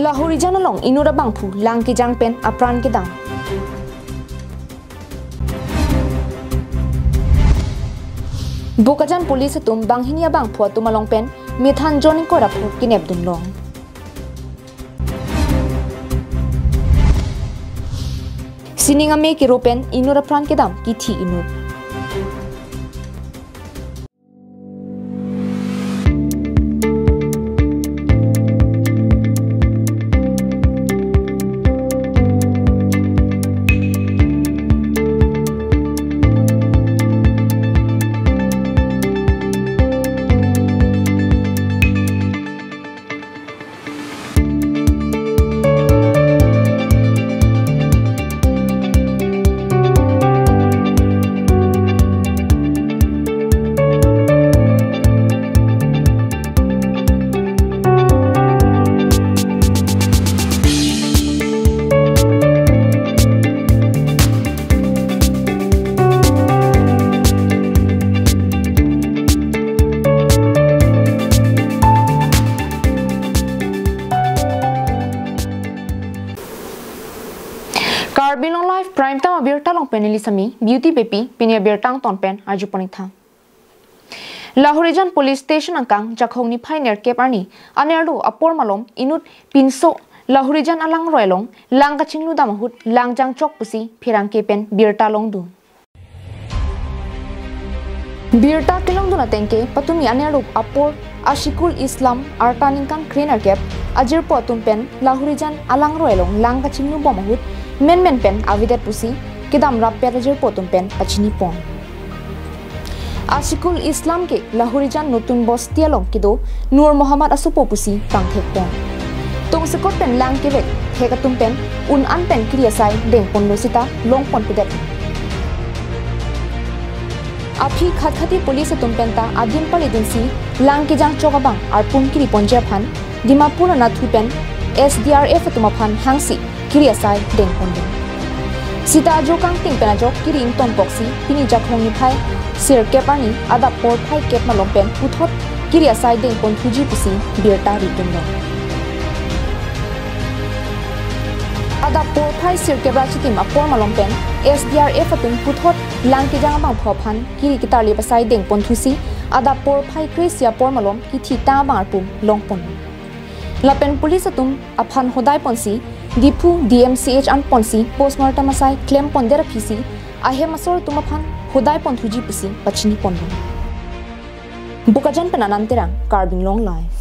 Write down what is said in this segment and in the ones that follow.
Lahori janalong inura bangpu lang ki jang pen apran ki dang. Bukajan polis atum banghinia bangpu atumalong pen mithan joning ko rapu kinep dunlong. Siningame ki ropen inura pran ki dam ki thi inur. Bilong life prime time Abirta long penili sami beauty baby pinia Abirtang ton pen ajuponitha. Lahorijan police station angkang jakhong ni pioneer cap ani anerdo apor malom inut pinso Lahorijan alang roilong lang kachinglu damahut langjang chok pusi phirang ke pen Abirta long du. Abirta kilong du na tengke patumi anerdo apor Ashikul Islam artaningkan cleaner cap ajir po tumpen Lahorijan alang roilong lang kachinglu bomahut men pen avidet pusi kidam rapper ajir potum pen achini pon Ashikul Islam ke Lahorijan notun bos tialong kido Nur Muhammad asupo pusi pangthek pon tong sekot pen lang kevek hekatum pen un an pen kriya sai deng pon losita long pon pidet api khathati police tum pen ta adin pal agency lang ke jang chogabang ar pun kiri ponja phan dimapur na thu pen SDRF tuma phan hangsi kiri asai deng pondeng. Sita jokang ting pena jok kiri inton boxi pini jakhong ni phai sir kepani Adap por phai kep malom pen puthot kiri asai deng pon thuji pusi Abirta ritung lo. Adap por phai sir kebra chitim apor malom pen SDRF atum puthot lang ki jang bang phophan kiri kitar li pasai deng pon thusi Adap por phai kresia por malom ki thi ta bar pum long pon. Lapen police atum aphan hodai ponsi Dipu DMCH an ponsi postmortem asai claim pondera phisi ahe masor tumaphan hodai pon thuji pusi pachini pondon bukajan penanan terang carbing long life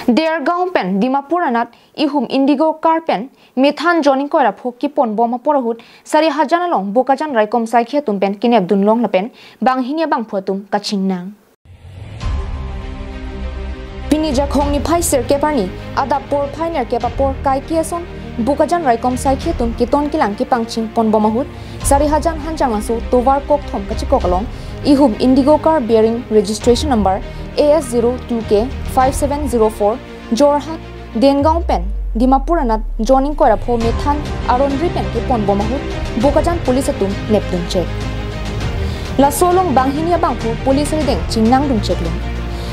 Dear Gaumpen Dimapur anat ihum indigo carpen methan joining kora phokki pon boma porahut sari hajana long bukajan raikom sai khia tumpen kinep dunlong lapen banghinia bang photum kachingnang Pini jakhong ni phai sir keparni Adap por pioneer kepapor kai kiason bukajan raikom sai khetum kiton kilang ki pangching pon bomahut sari hajan hanjang lasu tovar kok thom kachiko kalong ihum indigo car bearing registration number AS02K 5704 Jorhat Dengaon pen Dimapur anat joining kora pho methan aronri pen ki pon bomahut bukajan police atum nepdun check la solong banghinia bangpu police redeng chingnang dun check lo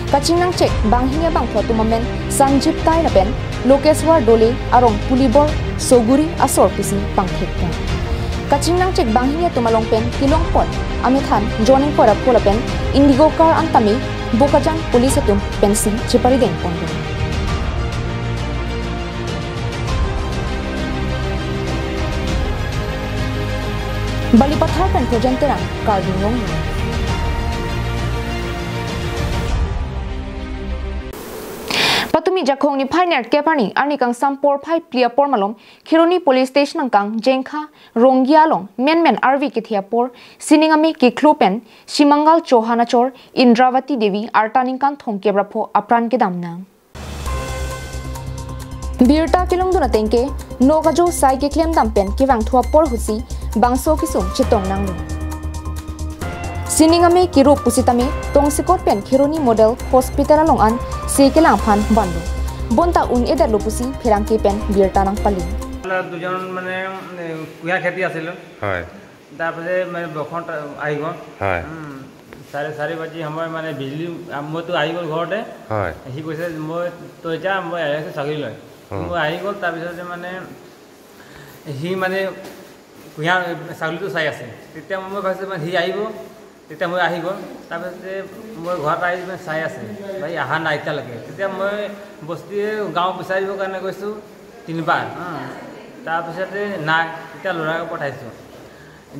Kachingnang check banghinia bang photo moment Sanjip tai na pen Lokeswar dole arong pulibor soguri asor pisi pangthek pon Kachingnang check banghinia tumalong pen kilong pon amithan joining kora phola pen indigo car antami bukajan police atum pensi chipari deng pon Balipathar pen projenterang carbing long Patumi jakhong ni pioneer kepani anikang sampor phai plia por malom khironi police station angkang jengkha rongialong men RV ki thiapor siningami ki khlopen simangal chohanachor Indravati Devi artaningkan thongkebrapho apran ke damna Abirta kilong duna tengke nogajo sai ke claim dampen ki wang thua por husi bangso kisum chitong nang Siningame ki rup pusitami tongsikot pen khironi model hospital along an sekelang phan bandu bonta un eder lupusi phirangki pen Abirta nang pali দুজন মানে কুয়া খেতি আছিল হয় তারপরে মানে বখন আইব হয় 4:30 বাজি সময় মানে বিজুলী মইতো আহি গ'ল ঘৰতে হয় সি কৈছে মই তই যা মই আহি ছাগলী লৈ মই আহি গ'ল তাৰপিছতে মানে সি মানে কুঁহিয়া ছাগলীটো চাই আছে তেতিয়া মই ভাবিছোঁ মানে সি আহিব তেতিয়া মই আহি গ'ল তাৰপিছতে মই ঘৰত আহি চাই আছে ভাই অহা নাই এতিয়ালৈকে তেতিয়া মই বস্তুৱে গাঁও বিচাৰিবৰ কাৰণে গৈছোঁ 3 বাৰ তাৰপিছতে নাই তেতিয়া ল'ৰাক পঠাইছোঁ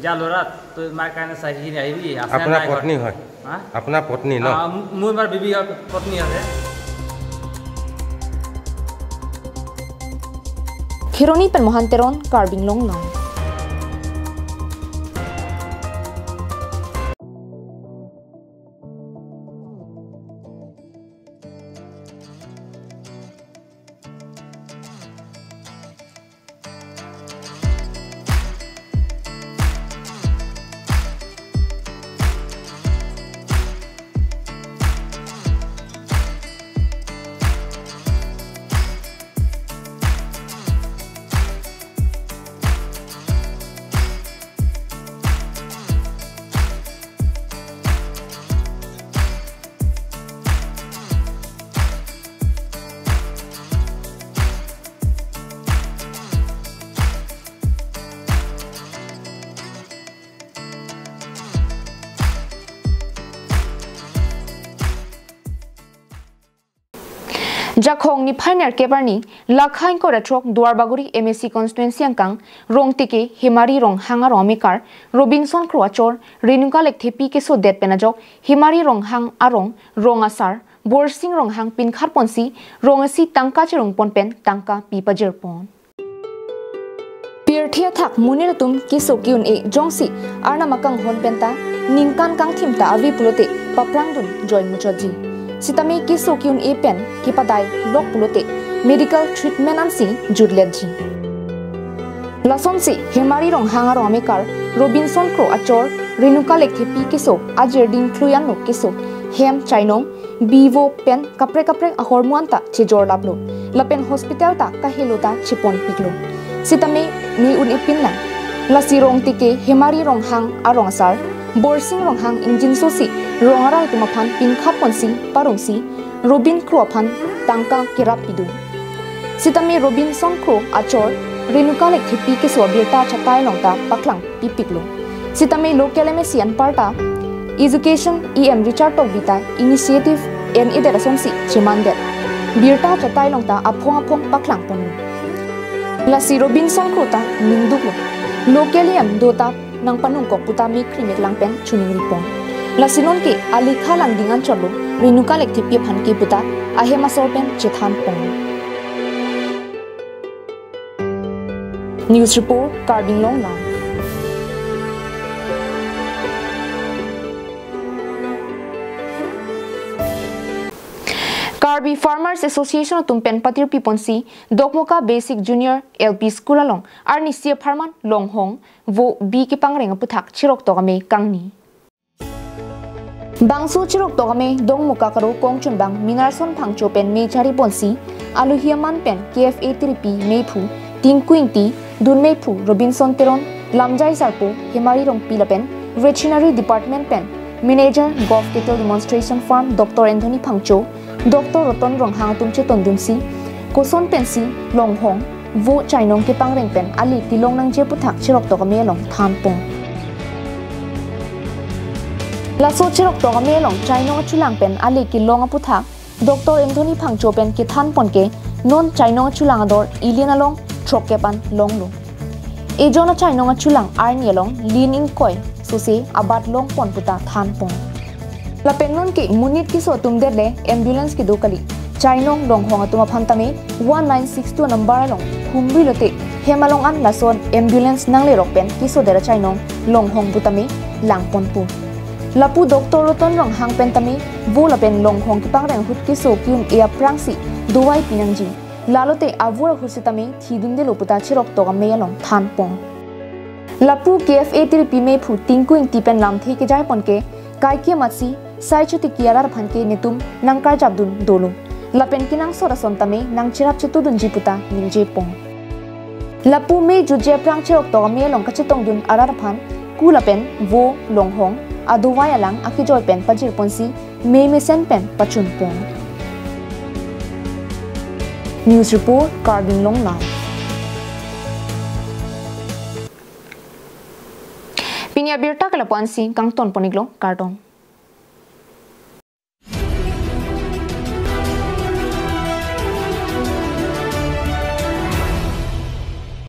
যা ল'ৰা তই মাৰ কাৰণে চাইখিনি আহিবি আপোনাৰ পত্নী হয় আপোনাৰ পত্নী ন মোৰ মাৰ বিবি পত্নী আছে Khironi pen mohanteron carbing long long. Jakhong ni pioneer kebarni lakhain ko retrok Duarbaguri MSC constituency angkang rong tike himari rong hanga romikar Robinson Kroachor Renuka lekthepi ke so det penajok himari rong hang arong rong asar borsing rong hang pin khar ponsi rong asi tangka chirong ponpen tangka pipajer pon Pirthia thak muniratum kiso kiun e jongsi arna makang honpenta ningkan kang thimta avi pulote paprangdun joy muchoji Sitame kiso kiun e pen kipadai lok pulote medical treatment ansi judledji Lason si himari rong hangar omekar Robinson Kro achor Renuka lekthepi kiso ajerdin kluyan no kiso hem chainong bivo pen kapre ahormuanta chejor lablo lapen hospital ta kahilota chipon piklo Sitame ni un ipin lang lasirong tike himari rong hang arong sar borsing rong hang injin sosi rongaral kumaphan pinkha ponsi parongsi Robin Kro phan tangka kirap pidu Sitame Robinson Kro achor Renuka lekthepi ke so Abirta chatai longta paklang pipiklo Sitame local MSC parta education EM Richard Togbita initiative en ederasonsi chimande Birta chatai longta aphong paklang ponu Lasi Robinson Kro ta ninduklo local EM dota nang panung kok puta mi krimek langpen chuning ripon Lasinon ke alikha langdingan cholo Renuka lekthepi phan ke puta ahema sorpen chethan pong News report Carbing Long Long Karbi Farmers Association tumpen patir piponsi Dokmoka Basic Junior LP School along arni sia farman longhong vo bi ki pangreng puthak chirok togame kangni Bangsu chirok togame dongmuka karo kongchun bang minarson phangcho pen me chari ponsi aluhiaman pen KFA 3P mephu tingkuingti dun mephu Robinson Teron lamjai sarpo himari rong pilapen veterinary department pen manager golf cattle demonstration farm Dr. Anthony Phangcho Dr. Roton rong hang tumche tondunsi koson pensi longhong vo chainong ke pangreng pen ali tilong nang je puthak chirok togame long thampong Laso chirok togame long chainong chulang pen ali ki long puthak Dr. Anthony Phangcho pen ki than ponke non chainong chulang ador ilian along troke pan long lo ejona chainong chulang arni along leaning koi sose abat long pon puta than pong La pennon ke munit ki so tumderle ambulance ki dokali chainong longhong atuma phantame 1962 number long humbilote hemalong an lason ambulance nangle rokpen ki so dera chainong longhong butame langpon pu lapu doctor roton rong hangpen tame vo lapen longhong ki pangreng hut ki so kyun e prangsi duwai pinangji lalote avura husitame thidunde loputa chirok togame long thanpong lapu KFA 3P me phu tingkuing tipen lamthi ke jai ponke kaikye matsi sai chuti kiarar phanke netum nangkar jabdun dolo lapen kinang sorason tame nang chirap chitu dun jiputa ningje pong lapu me juje prang chirok to me long kachitong dun arar phan ku lapen vo longhong aduwai alang akijoy pen pajir ponsi me sen pen pachun pong. News report Carbin Long Lam. Pinya Abirta kalapuan si kang ton poniglo karton.